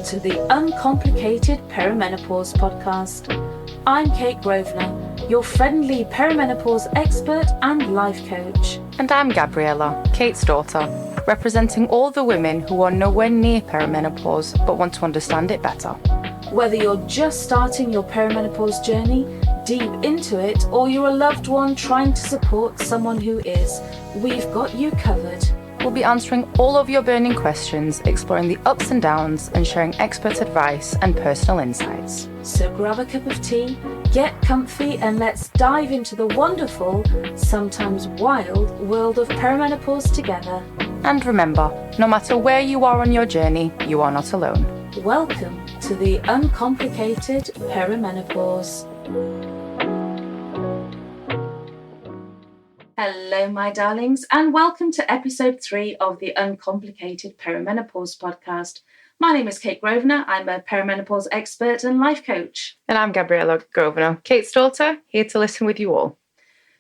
Welcome to the Uncomplicated Perimenopause podcast. I'm Kate Grosvenor, your friendly perimenopause expert and life coach. And I'm Gabriella, Kate's daughter, representing all the women who are nowhere near perimenopause but want to understand it better. Whether you're just starting your perimenopause journey, deep into it, or you're a loved one trying to support someone who is, we've got you covered. We'll be answering all of your burning questions, exploring the ups and downs, and sharing expert advice and personal insights. So grab a cup of tea, get comfy, and let's dive into the wonderful, sometimes wild, world of perimenopause together. And remember, no matter where you are on your journey, you are not alone. Welcome to the Uncomplicated Perimenopause. Hello, my darlings, and welcome to episode 3 of the Uncomplicated Perimenopause podcast. My name is Kate Grosvenor. I'm a perimenopause expert and life coach. And I'm Gabriella Grosvenor, Kate's daughter, here to listen with you all.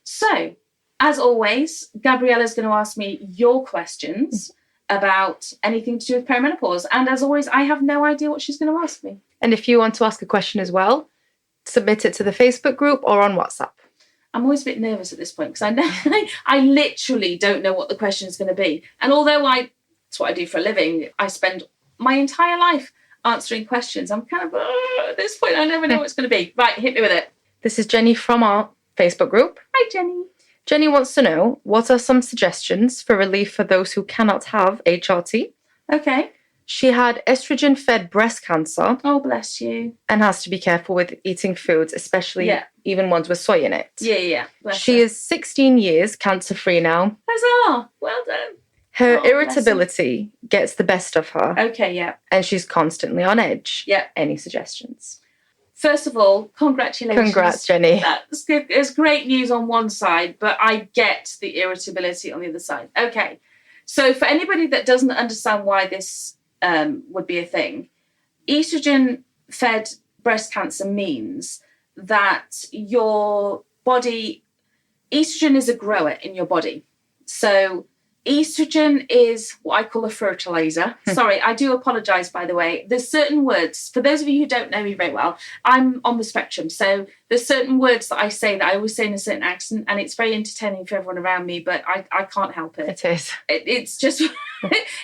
So, as always, Gabriella's going to ask me your questions about anything to do with perimenopause. And as always, I have no idea what she's going to ask me. And if you want to ask a question as well, submit it to the Facebook group or on WhatsApp. I'm always a bit nervous at this point because I literally don't know what the question is going to be. And although it's what I do for a living, I spend my entire life answering questions. I'm kind of, at this point, I never know what it's going to be. Right, hit me with it. This is Jennie from our Facebook group. Hi, Jennie. Jennie wants to know, what are some suggestions for relief for those who cannot have HRT? Okay. She had estrogen-fed breast cancer. Oh, bless you. And has to be careful with eating foods, especially even ones with soy in it. Yeah. She is 16 years cancer-free now. Huzzah! Well done. Her irritability gets the best of her. Okay, yeah. And she's constantly on edge. Yeah. Any suggestions? First of all, congratulations. Congrats, Jennie. That's good. It's great news on one side, but I get the irritability on the other side. Okay. So for anybody that doesn't understand why this would be a thing, estrogen-fed breast cancer means that your body, estrogen is a grower in your body. So estrogen is what I call a fertilizer. Sorry, I do apologise, by the way. There's certain words, for those of you who don't know me very well, I'm on the spectrum. So there's certain words that I say that I always say in a certain accent, and it's very entertaining for everyone around me, but I can't help it. It is. It's just,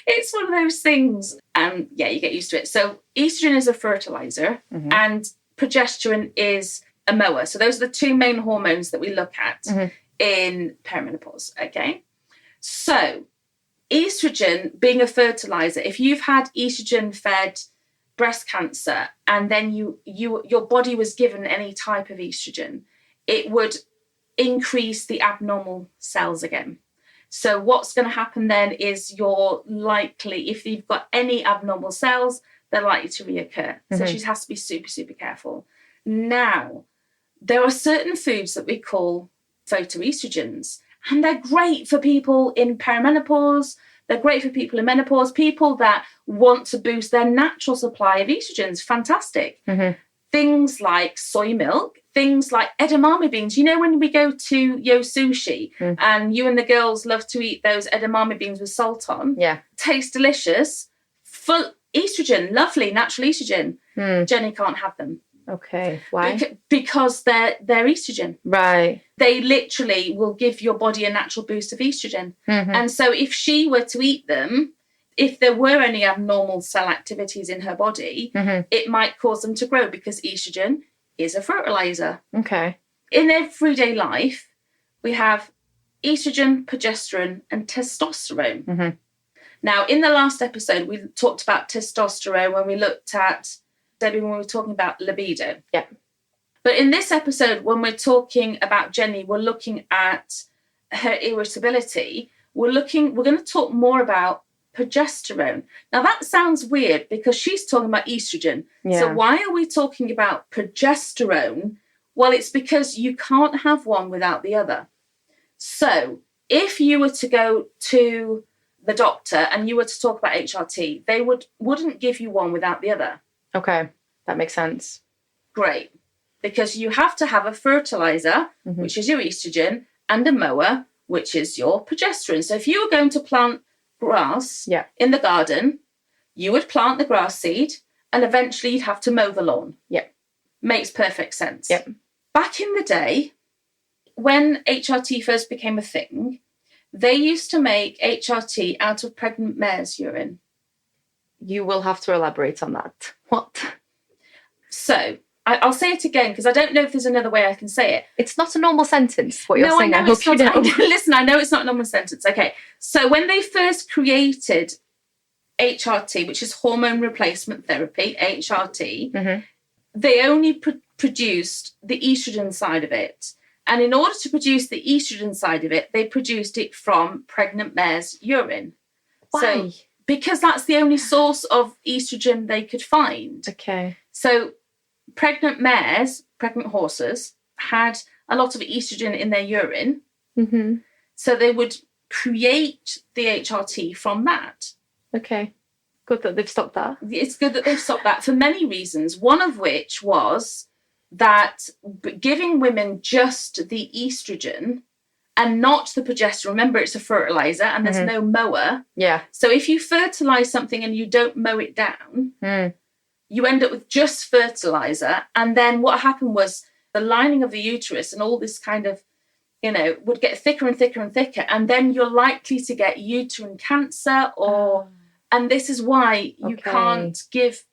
it's one of those things. And you get used to it. So estrogen is a fertilizer and progesterone is a mower. So those are the two main hormones that we look at in perimenopause, okay? So, estrogen being a fertilizer, if you've had estrogen-fed breast cancer and then your body was given any type of estrogen, it would increase the abnormal cells again. So what's going to happen then is you're likely, if you've got any abnormal cells, they're likely to reoccur. So she has to be super, super careful. Now, there are certain foods that we call phytoestrogens. And they're great for people in perimenopause. They're great for people in menopause, people that want to boost their natural supply of estrogens. Fantastic. Things like soy milk, things like edamame beans. You know, when we go to Yo Sushi and you and the girls love to eat those edamame beans with salt on. Yeah. Taste delicious. Full estrogen, lovely, natural estrogen. Jennie can't have them. Okay, why? Because they're estrogen. Right. They literally will give your body a natural boost of estrogen. And so if she were to eat them, if there were any abnormal cell activities in her body, it might cause them to grow because estrogen is a fertilizer. Okay. In everyday life, we have estrogen, progesterone, and testosterone. Now, in the last episode, we talked about testosterone when we looked at Debbie, when we were talking about libido. Yeah. But in this episode, when we're talking about Jennie, we're looking at her irritability. We're going to talk more about progesterone. Now, that sounds weird because she's talking about estrogen. Yeah. So why are we talking about progesterone? Well, it's because you can't have one without the other. So if you were to go to the doctor and you were to talk about HRT, they wouldn't give you one without the other. Okay, that makes sense. Great. Because you have to have a fertilizer, which is your estrogen, and a mower, which is your progesterone. So if you were going to plant grass in the garden, you would plant the grass seed and eventually you'd have to mow the lawn. Yep. Makes perfect sense. Yep. Back in the day, when HRT first became a thing, they used to make HRT out of pregnant mare's urine. You will have to elaborate on that. What? So, I'll say it again because I don't know if there's another way I can say it. It's not a normal sentence, what you're saying. I hope it's not. you know. Listen, I know it's not a normal sentence. Okay. So when they first created HRT, which is hormone replacement therapy, HRT, they only produced the estrogen side of it. And in order to produce the estrogen side of it, they produced it from pregnant mare's urine. Why? So, because that's the only source of estrogen they could find. Okay. So pregnant mares, pregnant horses, had a lot of estrogen in their urine. So they would create the HRT from that. Okay. Good that they've stopped that. It's good that they've stopped that for many reasons, one of which was that giving women just the estrogen and not the progesterone. Remember, it's a fertilizer and there's no mower. Yeah. So if you fertilize something and you don't mow it down, you end up with just fertilizer. And then what happened was the lining of the uterus and all this kind of, would get thicker and thicker and thicker. And then you're likely to get uterine cancer and this is why you can't give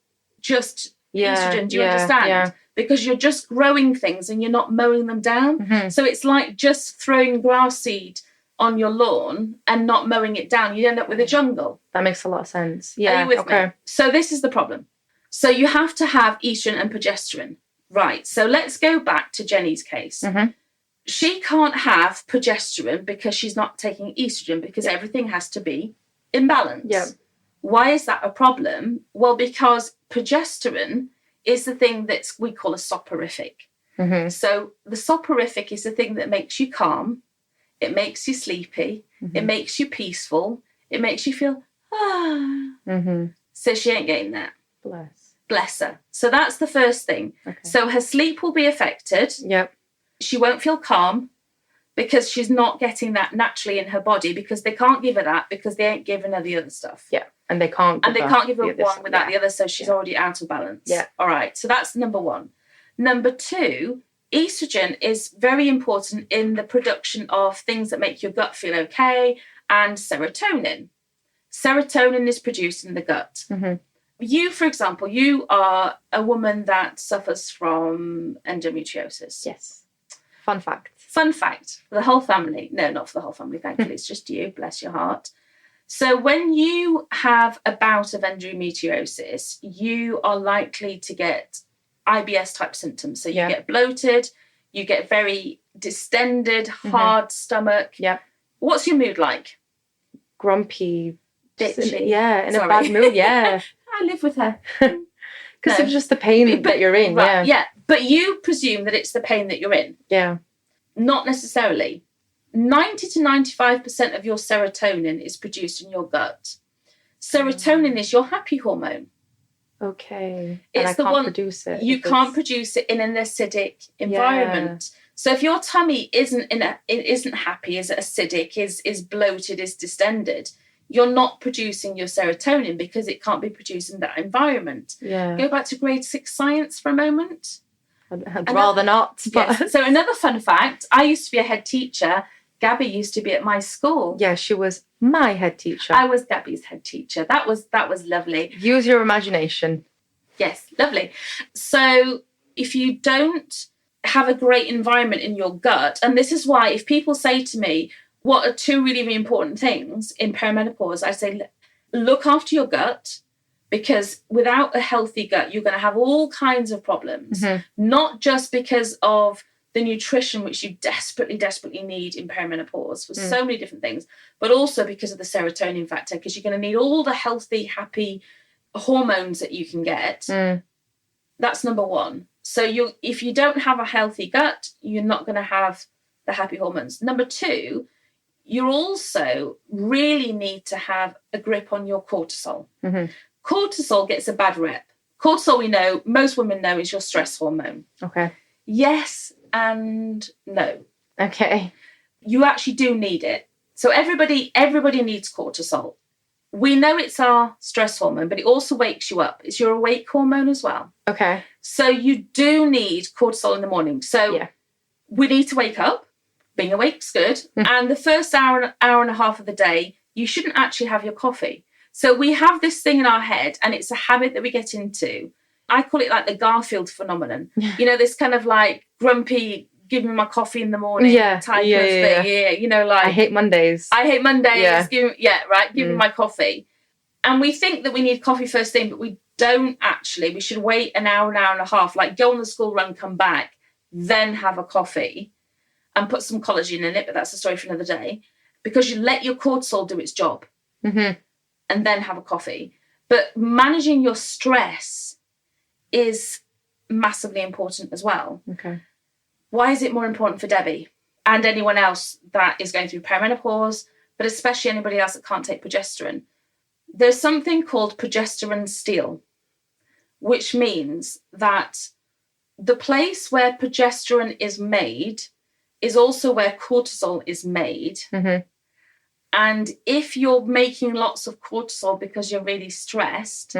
just estrogen. Do you understand? Yeah. Because you're just growing things and you're not mowing them down. So it's like just throwing grass seed on your lawn and not mowing it down. You end up with a jungle. That makes a lot of sense. Yeah. Are you with me? So this is the problem. So you have to have estrogen and progesterone. Right. So let's go back to Jennie's case. She can't have progesterone because she's not taking estrogen because everything has to be in balance. Yeah. Why is that a problem? Well, because progesterone is the thing that we call a soporific. So the soporific is the thing that makes you calm. It makes you sleepy. It makes you peaceful. It makes you feel, So she ain't getting that. Bless her. So that's the first thing. Okay. So her sleep will be affected. Yep. She won't feel calm because she's not getting that naturally in her body because they can't give her that because they ain't giving her the other stuff. Yeah. And they can't give her one without the other, so she's already out of balance. Yeah. All right. So that's number one. Number two, estrogen is very important in the production of things that make your gut feel okay and serotonin. Serotonin is produced in the gut. You, for example, you are a woman that suffers from endometriosis. Yes. Fun fact. Fun fact for the whole family. No, not for the whole family, thankfully. It's just you, bless your heart. So when you have a bout of endometriosis, you are likely to get IBS type symptoms. So you get bloated, you get very distended, hard stomach. Yep. What's your mood like? Grumpy. Bitchy. Yeah, in a bad mood, yeah. I live with her. Because of just the pain that you're in, right, yeah. But you presume that it's the pain that you're in. Yeah. Not necessarily. 90 to 95% of your serotonin is produced in your gut. Serotonin is your happy hormone. Okay. It's and I can't produce it. You can't produce it in an acidic environment. So if your tummy isn't happy, is acidic, is bloated, is distended, you're not producing your serotonin because it can't be produced in that environment. Yeah. Go back to grade 6 science for a moment. I'd rather not. But... Yes. So another fun fact, I used to be a head teacher. Gabby used to be at my school. Yeah, she was my head teacher. I was Gabby's head teacher. That was lovely. Use your imagination. Yes, lovely. So if you don't have a great environment in your gut, and this is why if people say to me, what are two really, really important things in perimenopause, I say, look after your gut, because without a healthy gut, you're going to have all kinds of problems, not just because of the nutrition, which you desperately, desperately need in perimenopause for so many different things, but also because of the serotonin factor, because you're going to need all the healthy, happy hormones that you can get. That's number one. So if you don't have a healthy gut, you're not going to have the happy hormones. Number two, you also really need to have a grip on your cortisol. Cortisol gets a bad rep. Cortisol, we know, most women know, is your stress hormone. Okay. Yes and no. Okay. You actually do need it. So everybody needs cortisol. we know it's our stress hormone, but it also wakes you up. It's your awake hormone as well. Okay. So you do need cortisol in the morning. So we need to wake up. Being awake's good. And the first hour and a half of the day, you shouldn't actually have your coffee. So we have this thing in our head, and it's a habit that we get into. I call it like the Garfield phenomenon. You know, this kind of like grumpy, give me my coffee in the morning type of thing. Yeah. You know, like... I hate Mondays. Give me my coffee. And we think that we need coffee first thing, but we don't actually. We should wait an hour and a half, like go on the school run, come back, then have a coffee. And put some collagen in it, but that's a story for another day. Because you let your cortisol do its job. And then have a coffee. But managing your stress is massively important as well. Okay. Why is it more important for Debbie and anyone else that is going through perimenopause, but especially anybody else that can't take progesterone? There's something called progesterone steal, which means that the place where progesterone is made is also where cortisol is made. And if you're making lots of cortisol because you're really stressed,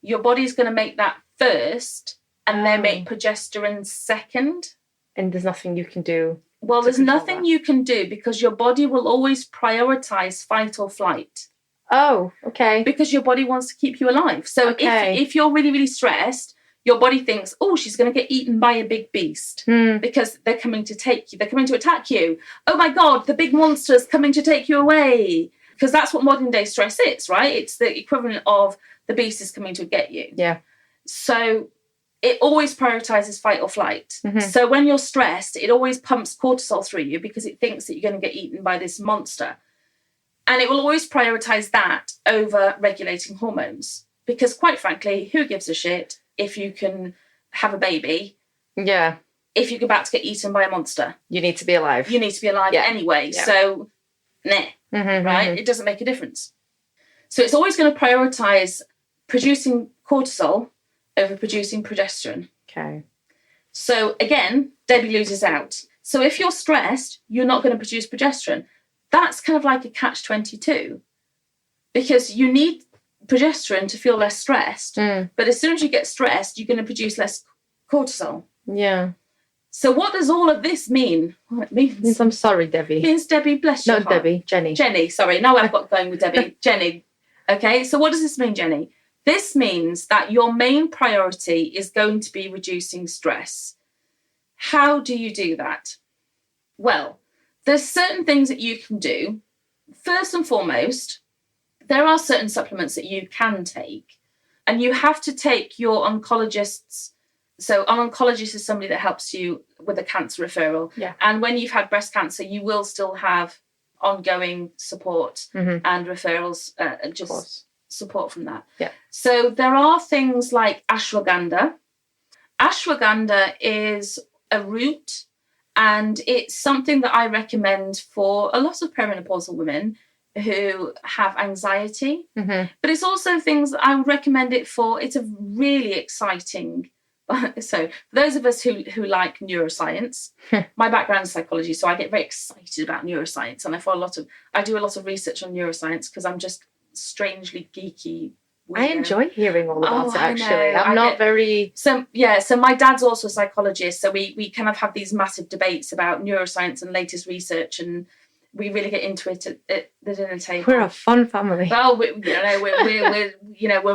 your body's going to make that first and then make progesterone second. And there's nothing you can do. Well, there's nothing you can do because your body will always prioritize fight or flight. Oh, okay. Because your body wants to keep you alive. So if you're really, really stressed, your body thinks, oh, she's going to get eaten by a big beast because they're coming to take you. They're coming to attack you. Oh, my God, the big monster's coming to take you away. Because that's what modern day stress is, right? It's the equivalent of the beast is coming to get you. Yeah. So it always prioritizes fight or flight. So when you're stressed, it always pumps cortisol through you because it thinks that you're going to get eaten by this monster. And it will always prioritize that over regulating hormones. Because quite frankly, who gives a shit if you can have a baby? Yeah. If you're about to get eaten by a monster. You need to be alive. You need to be alive anyway. Yeah. So, right? It doesn't make a difference. So it's always going to prioritize producing cortisol over producing progesterone. Okay. So again, Debbie loses out. So if you're stressed, you're not going to produce progesterone. That's kind of like a catch-22 because you need progesterone to feel less stressed. But as soon as you get stressed, you're going to produce less cortisol. Yeah. So what does all of this mean? Well, it means I'm sorry, Debbie. It means Debbie, bless you. No, Debbie, Jennie. Jennie, sorry. Now I've got going with Debbie. Jennie. Okay, so what does this mean, Jennie? This means that your main priority is going to be reducing stress. How do you do that? Well, there's certain things that you can do. First and foremost, there are certain supplements that you can take, and you have to take your oncologist's. So an oncologist is somebody that helps you with a cancer referral. Yeah. And when you've had breast cancer, you will still have ongoing support and referrals, just support from that. Yeah. So there are things like ashwagandha. Ashwagandha is a root, and it's something that I recommend for a lot of perimenopausal women who have anxiety. But it's also things that I would recommend it for. It's a really exciting. So for those of us who like neuroscience, my background is psychology, so I get very excited about neuroscience, and I do a lot of research on neuroscience because I'm just strangely geeky. I enjoy hearing all about it, actually. I'm not very... So my dad's also a psychologist, so we kind of have these massive debates about neuroscience and latest research, and we really get into it at the dinner table. We're a fun family. Well, we're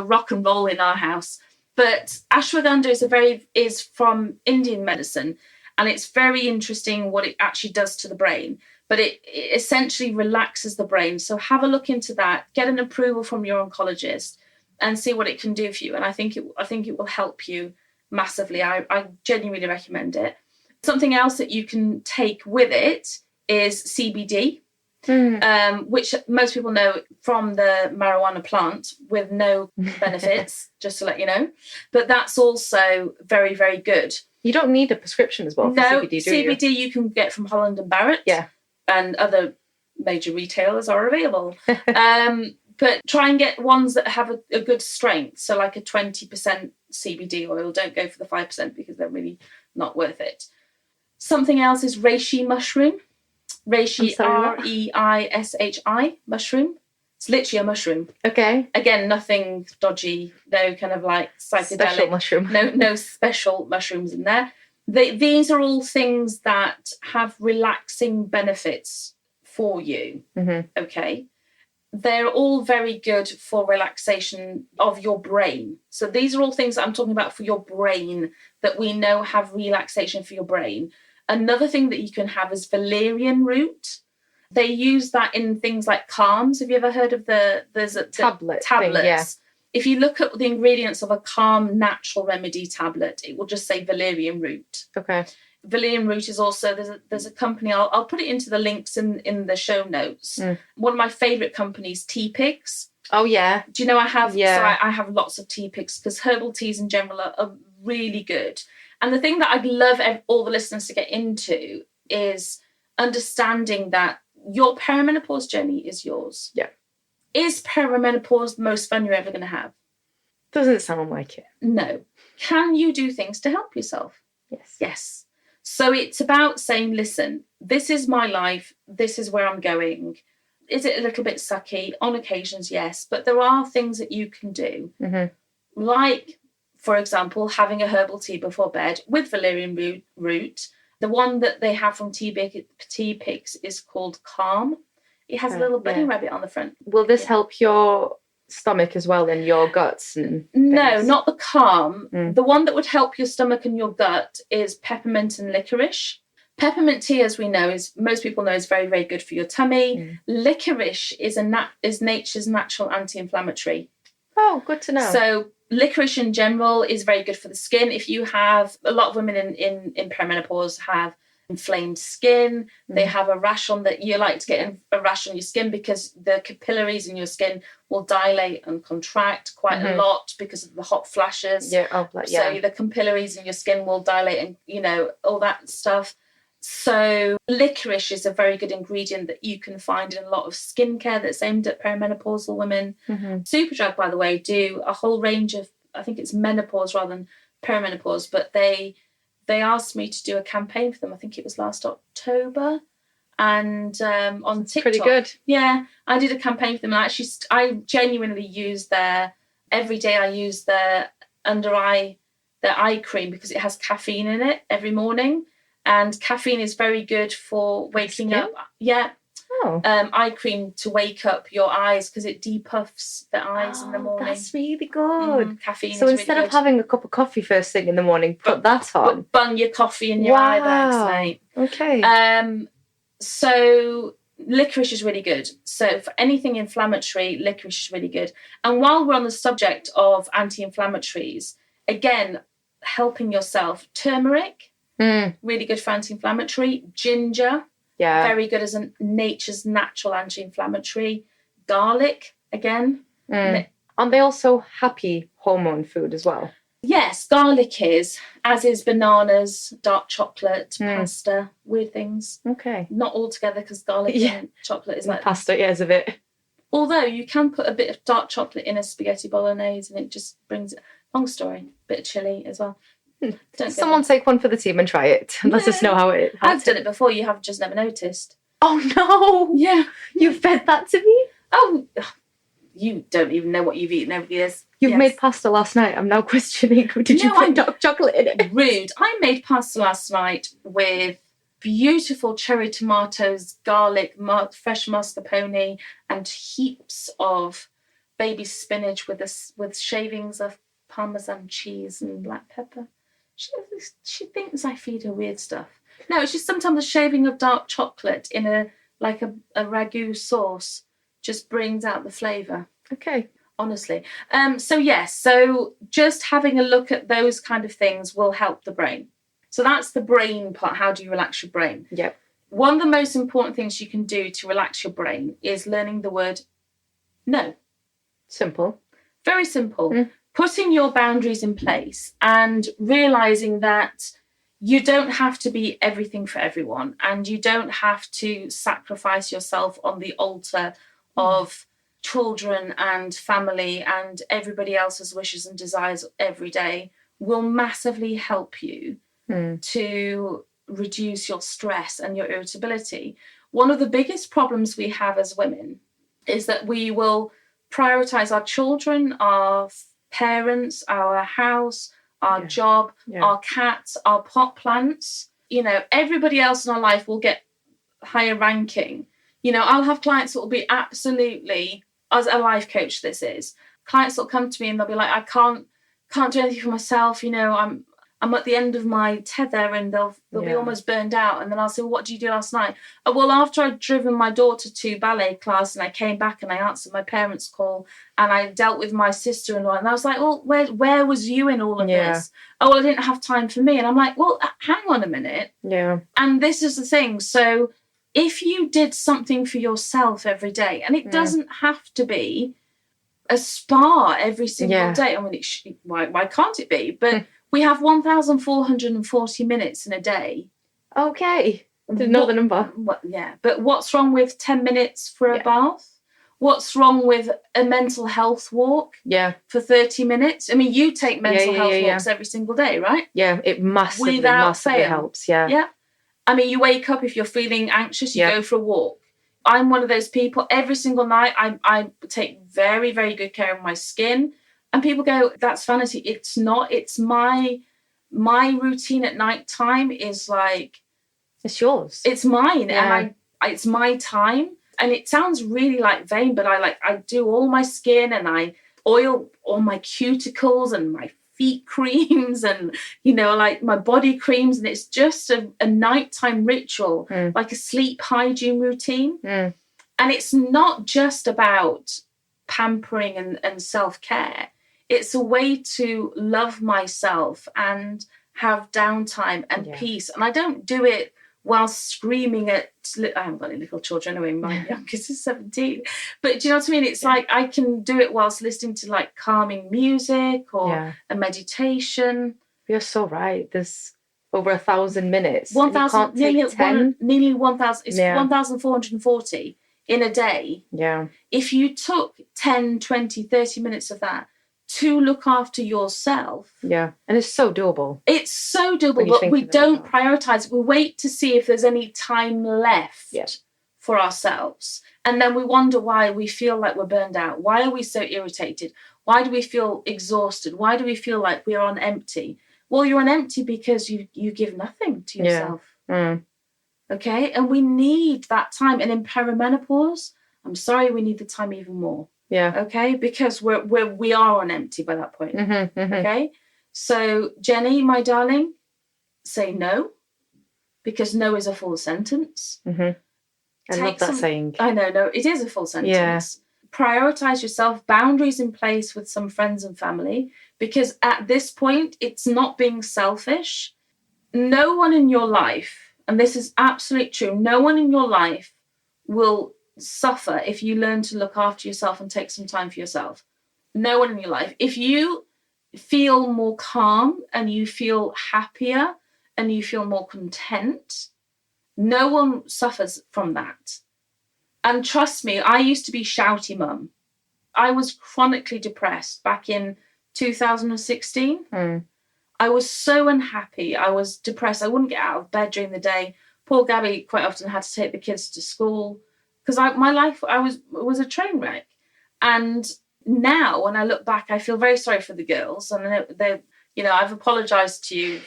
rock and roll in our house. But ashwagandha is from Indian medicine, and it's very interesting what it actually does to the brain. But it essentially relaxes the brain. So have a look into that. Get an approval from your oncologist and see what it can do for you. And I think it will help you massively. I genuinely recommend it. Something else that you can take with it is CBD. Which most people know from the marijuana plant with no benefits, just to let you know. But that's also very, very good. You don't need a prescription as well for CBD, do you? CBD you can get from Holland & Barrett. Yeah. And other major retailers are available. But try and get ones that have a good strength. So like a 20% CBD oil. Don't go for the 5% because they're really not worth it. Something else is reishi mushroom. Reishi, Reishi mushroom. It's literally a mushroom. Okay. Again, nothing dodgy, no kind of like psychedelic. Special mushroom. No special mushrooms in there. These are all things that have relaxing benefits for you. Okay. They're all very good for relaxation of your brain. So these are all things that I'm talking about for your brain that we know have relaxation for your brain. Another thing that you can have is valerian root. They use that in things like calms. Have you ever heard of there's a tablets? Yeah. If you look at the ingredients of a calm natural remedy tablet, it will just say valerian root. Okay. Valerian root is also, there's a company, I'll put it into the links in the show notes. One of my favourite companies, Tea Pigs. Oh, yeah. Do you know I have lots of tea pigs because herbal teas in general are really good. And the thing that I'd love all the listeners to get into is understanding that your perimenopause journey is yours. Yeah. Is perimenopause the most fun you're ever going to have? Doesn't sound like it. No. Can you do things to help yourself? Yes. Yes. So it's about saying, listen, this is my life. This is where I'm going. Is it a little bit sucky? On occasions, yes. But there are things that you can do. Like, for example, having a herbal tea before bed with valerian root. The one that they have from Tea Pigs is called Calm. It has a little bunny rabbit on the front. Will this help your stomach as well and your guts and No, things? not the Calm. The one that would help your stomach and your gut is peppermint and licorice. Peppermint tea, as we know, most people know is very, very good for your tummy. Licorice is nature's natural anti-inflammatory. Oh, good to know. So licorice in general is very good for the skin. If you have, a lot of women in perimenopause have inflamed skin, they have a rash on that, you like to get a rash on your skin because the capillaries in your skin will dilate and contract quite a lot because of the hot flashes. So the capillaries in your skin will dilate and, all that stuff. So licorice is a very good ingredient that you can find in a lot of skincare that's aimed at perimenopausal women. Superdrug, by the way, do a whole range of, I think it's menopause rather than perimenopause, but they asked me to do a campaign for them. I think it was last October. And on TikTok. Pretty good. Yeah, I did a campaign for them. And I genuinely use every day I use their eye cream because it has caffeine in it every morning. And caffeine is very good for waking up. Yeah. Oh. Eye cream to wake up your eyes because it depuffs the eyes in the morning. That's really good. Caffeine. So instead of having a cup of coffee first thing in the morning, put that on. But bung your coffee in your eye bags, mate. Okay. So licorice is really good. So for anything inflammatory, licorice is really good. And while we're on the subject of anti-inflammatories, again, helping yourself, turmeric, really good for anti-inflammatory. Ginger, very good as nature's natural anti-inflammatory. Garlic, again. Aren't they also happy hormone food as well? Yes, garlic is, as is bananas, dark chocolate, pasta, weird things. Okay. Not all together because garlic and chocolate is like... Pasta, is a bit... Although you can put a bit of dark chocolate in a spaghetti bolognese and it just brings it... Long story. Bit of chili as well. Someone take one for the team and try it and let us know how it... I've done it before, you have just never noticed. Oh, no! Yeah. You fed that to me? Oh, you don't even know what you've eaten over the years. You've made pasta last night. I'm now questioning, did you put dark chocolate in it? Rude. I made pasta last night with beautiful cherry tomatoes, garlic, fresh mascarpone, and heaps of baby spinach with shavings of Parmesan cheese and black pepper. She thinks I feed her weird stuff. No, it's just sometimes a shaving of dark chocolate in a ragu sauce just brings out the flavour. Okay. Honestly. So just having a look at those kind of things will help the brain. So that's the brain part. How do you relax your brain? Yep. One of the most important things you can do to relax your brain is learning the word no. Simple. Very simple. Putting your boundaries in place and realising that you don't have to be everything for everyone and you don't have to sacrifice yourself on the altar of children and family and everybody else's wishes and desires every day will massively help you to reduce your stress and your irritability. One of the biggest problems we have as women is that we will prioritise our children, our parents, our house, our job, our cats, our pot plants. You know, everybody else in our life will get higher ranking. You know, I'll have clients that will be absolutely, as a life coach this is, clients that will come to me and they'll be like, I can't do anything for myself, you know, I'm at the end of my tether, and they'll be almost burned out. And then I'll say, well, what did you do last night? Oh, well, after I'd driven my daughter to ballet class and I came back and I answered my parents' call and I dealt with my sister-in-law, and I was like, well, where was you in all of this? Oh, well, I didn't have time for me. And I'm like, well, hang on a minute. Yeah. And this is the thing. So if you did something for yourself every day, and it doesn't have to be a spa every single day. I mean, why can't it be? But we have 1,440 minutes in a day. Okay. Didn't know the number. But what's wrong with 10 minutes for a bath? What's wrong with a mental health walk? For 30 minutes? I mean, you take mental health walks every single day, right? Yeah, it massively helps. Yeah. I mean, you wake up, if you're feeling anxious, you go for a walk. I'm one of those people, every single night I take very, very good care of my skin. And people go, that's vanity. It's not. It's my routine at night time is like... It's yours. It's mine. And it's my time. And it sounds really like vain, but I do all my skin and I oil all my cuticles and my feet creams and, you know, like my body creams. And it's just a nighttime ritual, like a sleep hygiene routine. And it's not just about pampering and self-care. It's a way to love myself and have downtime and peace. And I don't do it while screaming at... I haven't got any little children anyway. My youngest is 17. But do you know what I mean? It's like I can do it whilst listening to like calming music or a meditation. You're so right. There's over 1,000 minutes. 1,000, nearly 1,000. It's 1,440 in a day. Yeah. If you took 10, 20, 30 minutes of that to look after yourself. Yeah. And it's so doable. It's so doable, but we don't prioritise. We wait to see if there's any time left for ourselves. And then we wonder why we feel like we're burned out. Why are we so irritated? Why do we feel exhausted? Why do we feel like we're on empty? Well, you're on empty because you give nothing to yourself. Okay? And we need that time. And in perimenopause, I'm sorry, we need the time even more. Yeah. Okay? Because we are on empty by that point. Okay? So, Jennie, my darling, say no. Because no is a full sentence. I love that saying. I know, no, it is a full sentence. Yeah. Prioritise yourself, boundaries in place with some friends and family. Because at this point, it's not being selfish. No one in your life, and this is absolutely true, no one in your life will suffer if you learn to look after yourself and take some time for yourself. No one in your life. If you feel more calm and you feel happier and you feel more content, no one suffers from that. And trust me, I used to be shouty mum. I was chronically depressed back in 2016. I was so unhappy. I was depressed. I wouldn't get out of bed during the day. Poor Gabby quite often had to take the kids to school because my life was a train wreck. And now when I look back, I feel very sorry for the girls. And they, you know, I've apologised to you,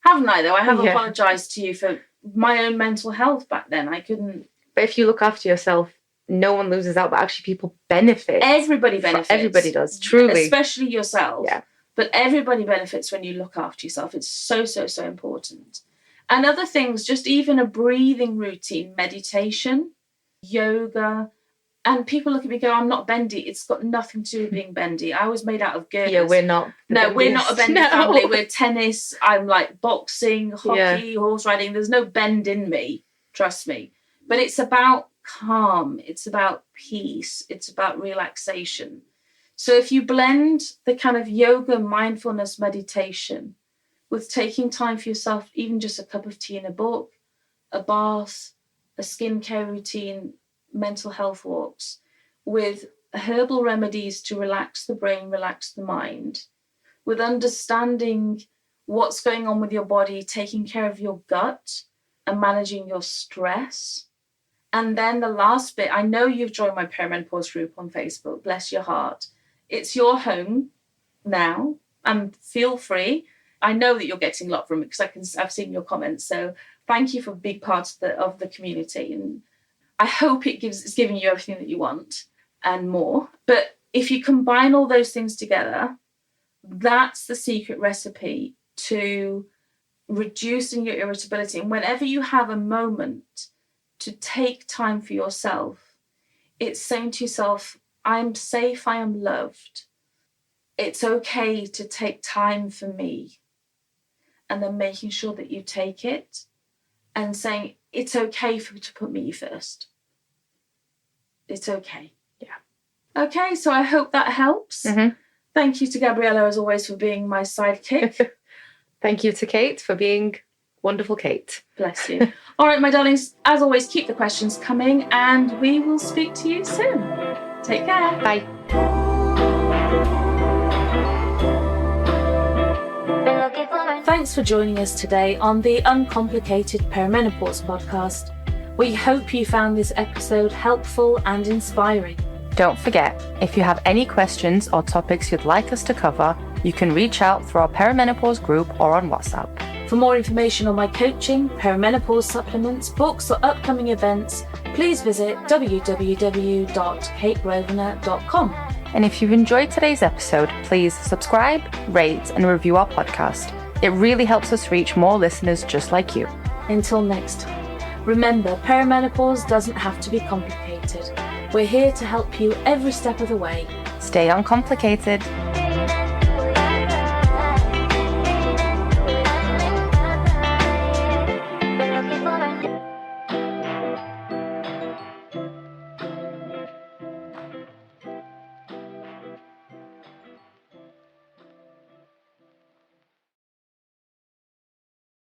haven't I? Though I have apologised to you for my own mental health back then. I couldn't. But if you look after yourself, no one loses out, but actually people benefit. Everybody benefits. Everybody does, truly. Especially yourself. Yeah. But everybody benefits when you look after yourself. It's so, so, so important. And other things, just even a breathing routine, meditation, yoga. And people look at me and go, I'm not bendy. It's got nothing to do with being bendy. I was made out of girders. Yeah, we're not. No, we're not a bendy family. We're tennis. I'm like boxing, hockey, horse riding. There's no bend in me. Trust me. But it's about calm. It's about peace. It's about relaxation. So if you blend the kind of yoga, mindfulness, meditation with taking time for yourself, even just a cup of tea and a book, a bath, a skincare routine, mental health walks, with herbal remedies to relax the brain, relax the mind, with understanding what's going on with your body, taking care of your gut and managing your stress, And then the last bit, I know you've joined my perimenopause group on Facebook, bless your heart. It's your home now, and feel free. I know that you're getting a lot from it because I've seen your comments. So thank you for being part of the community. And I hope it's giving you everything that you want and more. But if you combine all those things together, that's the secret recipe to reducing your irritability. And whenever you have a moment to take time for yourself, it's saying to yourself, I'm safe, I am loved. It's okay to take time for me. And then making sure that you take it and saying, it's okay for me to put me first. It's okay. Yeah. Okay, so I hope that helps. Mm-hmm. Thank you to Gabriella, as always, for being my sidekick. Thank you to Kate for being wonderful Kate. Bless you. All right, my darlings, as always, keep the questions coming and we will speak to you soon. Take care. Bye. Thanks for joining us today on the Uncomplicated Perimenopause podcast. We hope you found this episode helpful and inspiring. Don't forget, if you have any questions or topics you'd like us to cover, you can reach out through our perimenopause group or on WhatsApp. For more information on my coaching, perimenopause supplements, books, or upcoming events, please visit www.kategrosvenor.com. And if you've enjoyed today's episode, please subscribe, rate, and review our podcast. It really helps us reach more listeners just like you. Until next time, remember, perimenopause doesn't have to be complicated. We're here to help you every step of the way. Stay uncomplicated.